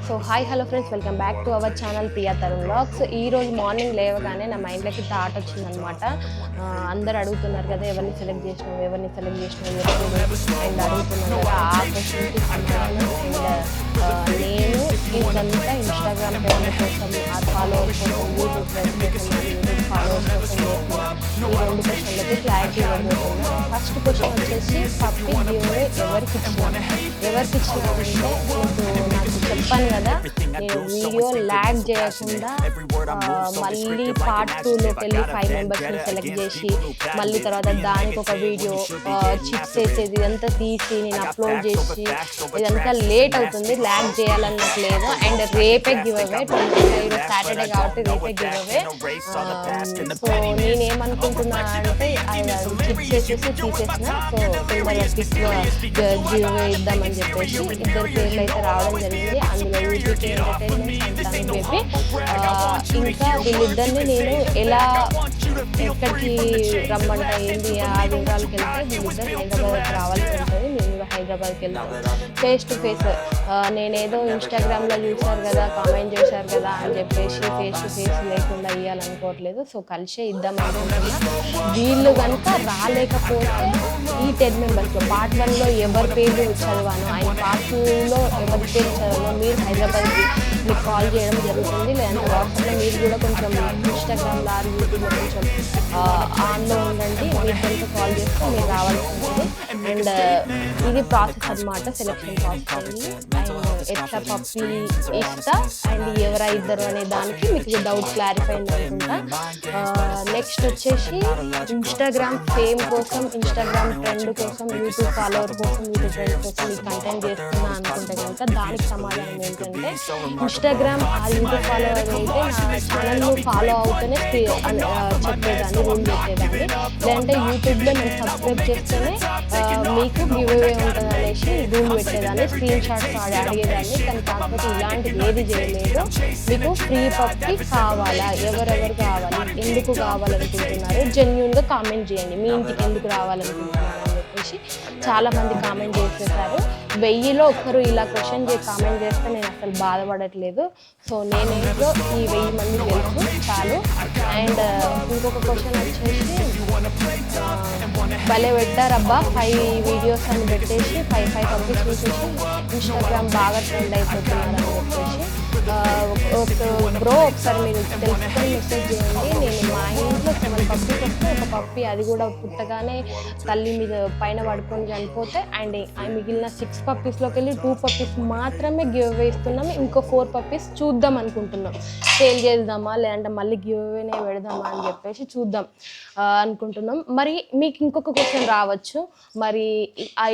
So hi hello friends, welcome back to our channel Priya Tarun vlogs. ఈ రోజు morning లేవగానే నా మైండ్లోకి థాట్ వచ్చిందనమాట. అందరు అడుగుతున్నారు కదా, ఎవరిని సెలెక్ట్ చేసినావు అండ్ అడుగుతున్నారు కదా, ఆ క్వశ్చన్కి సమాధానం. అండ్ నేను ఇదంతా ఇన్స్టాగ్రామ్ పేజ్ కోసం, ఆ ఫాలోవర్స్ కోసం, యూట్యూబ్ ఫ్రెండ్స్ కోసం, యూట్యూబ్ ఫాలోవర్స్ కోసం చేసిన ఈ రెండు క్వశ్చన్లకి క్లారిటీ ఇవ్వబోతున్నాను. ఫస్ట్ క్వశ్చన్ వచ్చేసి, పప్పి గివ్ ఎవరికి ఇచ్చినారంటే, నాకు చెప్పాను కదా, నేను వీడియో ల్యాగ్ చేయకుండా మళ్ళీ పార్ట్ 2లోకి వెళ్ళి 5 మెంబర్స్ని సెలెక్ట్ చేసి మళ్ళీ తర్వాత దానికి ఒక వీడియో చిప్స్ వేసేది ఇదంతా తీసి నేను అప్లోడ్ చేసి ఇదంతా లేట్ అవుతుంది. ల్యాగ్ చేయాలన్నట్టు లేదు. అండ్ రేపే గివ్ అవే, 25 సాటర్డే కాబట్టి రేపే గివ్ అవే. సో నేనేమనుకుంటున్నా అంటే చిప్స్ వేసేసి తీసేసిన. సో తొందరగా గివ్ అవే ఇద్దామని చెప్పేసి ఇద్దరు పేర్లు అయితే రావడం జరిగింది. అందులో యూట్యూబ్ ఎంటర్టైన్మెంట్ అని చెప్పి ఇంకా వీళ్ళిద్దరిని నేను ఎలా ఎక్కడికి రమ్మంట ఏంటి ఆ వివరాలకు వెళ్తే వీళ్ళిద్దరు హైదరాబాద్కి రావాల్సి ఉంటుంది. నేను కూడా హైదరాబాద్కి వెళ్తాను ఫేస్ టు ఫేస్. నేనేదో ఇన్స్టాగ్రామ్లో చూశారు కదా, కామెంట్ చేశారు కదా అని చెప్పేసి ఫేస్ టు ఫేస్ లేకుండా ఇవ్వాలనుకోవట్లేదు. సో కలిసే ఇద్దాం అనుకుంటున్నా. వీళ్ళు కనుక రాలేకపోతే ఈ 10 మెంబర్స్లో పార్ట్ 1లో ఎవరి పేర్లు చదివాను, ఆయన పార్ట్ 2లో ఎవరి పేరు చదివాను, మీరు హైదరాబాద్కి మీకు కాల్ చేయడం జరుగుతుంది. లేదంటే వాట్సాప్లో మీరు కూడా కొంచెం ఇన్స్టాగ్రామ్లో యూట్యూబ్లో కొంచెం ఆన్లో ఉండండి. మీరు కొంచెం కాల్ చేస్తే మీరు రావాల్సి ఉంటుంది. అండ్ ఇది ప్రాసెస్ అన్నమాట, సెలెక్షన్ ప్రాసెస్. అండ్ ఎట్లా పప్పి ఇస్తా అండ్ ఎవరా ఇద్దరు అనే దానికి మీకు డౌట్ క్లారిఫై అయింది అనుకుంటా. నెక్స్ట్ వచ్చేసి ఇన్స్టాగ్రామ్ ఫేమ్ కోసం, ఇన్స్టాగ్రామ్ ట్రెండ్ కోసం, యూట్యూబ్ ఫాలోవర్ కోసం, యూట్యూబ్ ట్రెండ్ కోసం ఈ కంటెంట్ చేస్తున్నా అనుకుంటే కనుక దానికి సమాధానం ఏంటంటే, ఇన్స్టాగ్రామ్ ఆ యూట్యూబ్ ఫాలోవర్ అయితే నా ఛానల్ను ఫాలో అవుతూనే చెప్పేదాన్ని, రూల్ పెట్టేదాన్ని. లేదంటే యూట్యూబ్లో నేను సబ్స్క్రైబ్ చేస్తేనే మీకు గివ్ అవే ఉంటుంది అనేసి రూల్ పెట్టేదాన్ని, స్క్రీన్ షాట్స్ అడిగేదాన్ని. కానీ కాకపోతే ఇలాంటిది ఏది చేయలేదు. మీకు ఫ్రీ పప్పి కావాలా, ఎవరెవరు కావాలి, ఎందుకు కావాలనుకుంటున్నారు, జెన్యూన్గా కామెంట్ చేయండి. మీ ఇంటికి ఎందుకు రావాలనుకుంటున్నారు అని చెప్పేసి చాలామంది కామెంట్ చేసేసారు. 1000లో ఒక్కరు ఇలా క్వశ్చన్ కామెంట్ చేస్తే నేను అసలు బాధపడట్లేదు. సో నేనేదో ఈ 1000 మంది తెలుసు చాలు. అండ్ ఇంకొక క్వశ్చన్ వచ్చేసి, భలే పెట్టారబ్బా 5 వీడియోస్ అని పెట్టేసి 5 పబ్లిష్ చేసేసి ఇన్స్టాగ్రామ్ బాగా ట్రెండ్ అయిపోతున్నారు అని చెప్పేసి. బ్రో ఒకసారి మీరు తెలుసుకొని మెసేజ్ చేయండి. నేను మా ఇంట్లో 7 పప్పీస్ వస్తే ఒక పప్పి అది కూడా పుట్టగానే తల్లి మీద పైన పడుకొని చనిపోతే, అండ్ మిగిలిన 6 పప్పీస్లోకి వెళ్ళి 2 పప్పీస్ మాత్రమే గివ్ అవే ఇస్తున్నాం. ఇంకో 4 పప్పీస్ చూద్దాం అనుకుంటున్నాం. సేల్ చేద్దామా లేదంటే మళ్ళీ గివ్ అవేనే పెడదామా అని చెప్పేసి చూద్దాం అనుకుంటున్నాం. మరి మీకు ఇంకొక క్వశ్చన్ రావచ్చు, మరి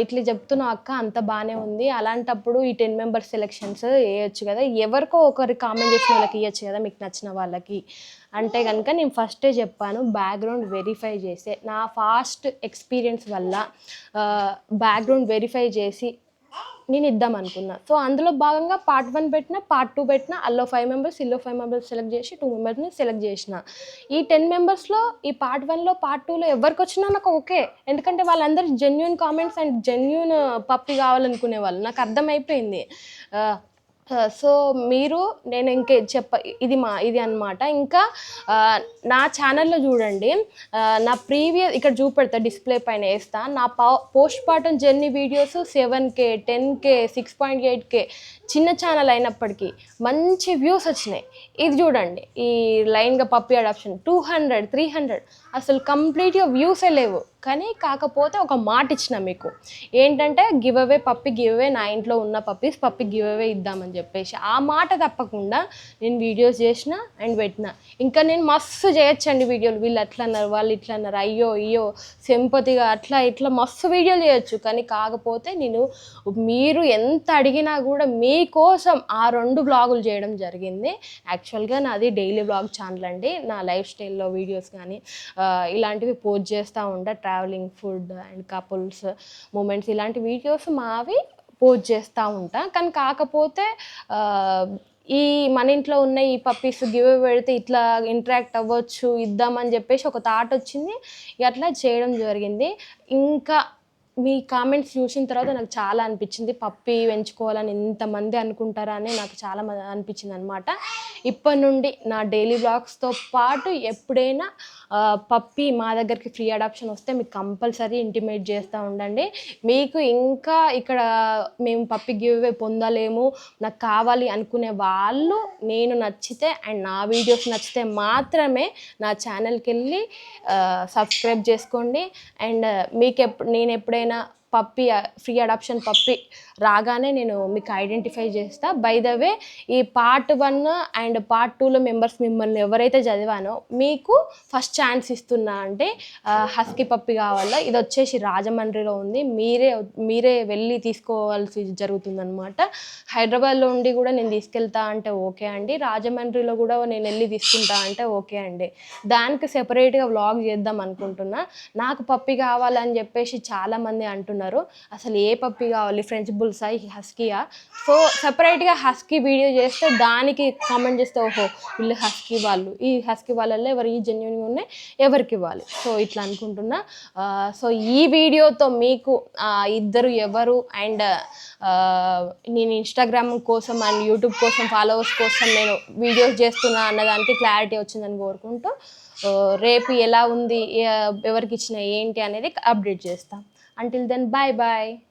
ఇట్లా చెప్తున్నా అక్క అంత బాగానే ఉంది, అలాంటప్పుడు ఈ 10 మెంబర్స్ సెలెక్షన్స్ వేయచ్చు కదా, ఎవరికో ఒకరి కామెంట్ చేసిన వాళ్ళకి ఇవ్వచ్చు కదా మీకు నచ్చిన వాళ్ళకి అంటే కనుక, నేను ఫస్టే చెప్పాను బ్యాక్గ్రౌండ్ వెరిఫై చేసే నా ఫాస్ట్ ఎక్స్పీరియన్స్ వల్ల బ్యాక్గ్రౌండ్ వెరిఫై చేసి నేను ఇద్దాం అనుకున్నా. సో అందులో భాగంగా పార్ట్ 1 పెట్టిన, పార్ట్ 2 పెట్టిన. అల్లో 5 మెంబర్స్, ఇల్లో 5 మెంబర్స్ సెలెక్ట్ చేసి 2 మెంబర్స్ని సెలెక్ట్ చేసిన. ఈ 10 మెంబర్స్లో ఈ పార్ట్ 1లో పార్ట్ 2లో ఎవరికి వచ్చినా నాకు ఓకే. ఎందుకంటే వాళ్ళందరూ జెన్యూన్ కామెంట్స్ అండ్ జెన్యూన్ పప్పి కావాలనుకునే వాళ్ళు, నాకు అర్థమైపోయింది. సో మీరు నేను ఇంకే ఇది అన్నమాట. ఇంకా నా ఛానల్లో చూడండి, నా ప్రీవియస్ ఇక్కడ చూపెడతా, డిస్ప్లే పైన వేస్తా. నా post partum journey videos 7K 10K 6.8K చిన్న ఛానల్ అయినప్పటికీ మంచి వ్యూస్ వచ్చినాయి. ఇది చూడండి, ఈ లైన్గా పప్పి అడాప్షన్ 200 300 అసలు కంప్లీట్గా వ్యూసే లేవు. కానీ కాకపోతే ఒక మాట ఇచ్చిన మీకు ఏంటంటే, గివ్ అవే పప్పి గివ్ అవే, నా ఇంట్లో ఉన్న పప్పి గివ్ అవే ఇద్దామని చెప్పేసి ఆ మాట తప్పకుండా నేను వీడియోస్ చేసిన అండ్ పెట్టిన. ఇంకా నేను మస్తు చేయొచ్చండి వీడియోలు, వీళ్ళు అట్లా అన్నారు వాళ్ళు ఇట్లా అన్నారు, అయ్యో సింపతిగా అట్లా ఇట్లా మస్తు వీడియోలు చేయొచ్చు. కానీ కాకపోతే నేను మీరు ఎంత అడిగినా కూడా మీకోసం ఆ 2 బ్లాగులు చేయడం జరిగింది. యాక్చువల్గా నాది డైలీ బ్లాగ్ ఛానల్ అండి. నా లైఫ్ స్టైల్లో వీడియోస్ కానీ ఇలాంటివి పోస్ట్ చేస్తూ ఉంటా, travelling, food and couples moments ఇలాంటి వీడియోస్ మావి పోస్ట్ చేస్తూ ఉంటా. కానీ కాకపోతే ఈ మన ఇంట్లో ఉన్న ఈ పప్పీస్ గివ్ అవే పెడితే ఇట్లా ఇంటరాక్ట్ అవ్వచ్చు, ఇద్దామని చెప్పేసి ఒక థాట్ వచ్చింది. అట్లా చేయడం జరిగింది. ఇంకా మీ కామెంట్స్ చూసిన తర్వాత నాకు చాలా అనిపించింది, పప్పి పెంచుకోవాలని ఇంతమంది అనుకుంటారా అని నాకు చాలా అనిపించింది అనమాట. ఇప్పటి నుండి నా డైలీ వ్లాగ్స్తో పాటు ఎప్పుడైనా పప్పి మా దగ్గరికి ఫ్రీ అడాప్షన్ వస్తే మీకు కంపల్సరీ ఇంటిమేట్ చేస్తూ ఉండండి. మీకు ఇంకా ఇక్కడ మేము పప్పి గివ్ అవే పొందలేము, నాకు కావాలి అనుకునే వాళ్ళు, నేను నచ్చితే అండ్ నా వీడియోస్ నచ్చితే మాత్రమే నా ఛానల్కి వెళ్ళి సబ్స్క్రైబ్ చేసుకోండి. అండ్ నేను ఎప్పుడైనా పప్పి ఫ్రీ అడాప్షన్ పప్పి రాగానే నేను మీకు ఐడెంటిఫై చేస్తా. బై ద వే, ఈ పార్ట్ 1 అండ్ పార్ట్ 2లో మెంబర్స్ మిమ్మల్ని ఎవరైతే చదివానో మీకు ఫస్ట్ ఛాన్స్ ఇస్తున్నా. అంటే హస్కీ పప్పి కావాలా, ఇది వచ్చేసి రాజమండ్రిలో ఉంది, మీరే వెళ్ళి తీసుకోవాల్సి జరుగుతుందనమాట. హైదరాబాద్లో ఉండి కూడా నేను తీసుకెళ్తా అంటే ఓకే అండి, రాజమండ్రిలో కూడా నేను వెళ్ళి తీసుకుంటా అంటే ఓకే అండి. దానికి సెపరేట్గా వ్లాగ్ చేద్దాం అనుకుంటున్నా. నాకు పప్పి కావాలని చెప్పేసి చాలామంది అంటున్నారు, అసలు ఏ పప్పి కావాలి, ఫ్రెంచ్ బుల్సా, హస్కీయా? సో సపరేట్గా హస్కీ వీడియో చేస్తే దానికి కామెంట్ చేస్తే ఓహో వీళ్ళు హస్కీ వాళ్ళు, ఈ హస్కీ వాళ్ళల్లో ఎవరు ఈ జెన్యున్గా ఉన్నాయి, ఎవరికి ఇవ్వాలి. సో ఇట్లా అనుకుంటున్నా. సో ఈ వీడియోతో మీకు ఇద్దరు ఎవరు అండ్ నేను ఇన్స్టాగ్రామ్ కోసం అండ్ యూట్యూబ్ కోసం ఫాలోవర్స్ కోసం నేను వీడియోస్ చేస్తున్నా అన్నదానికి క్లారిటీ వచ్చిందని కోరుకుంటూ, రేపు ఎలా ఉంది, ఎవరికి ఇచ్చిన ఏంటి అనేది అప్డేట్ చేస్తాం. Until then, bye bye.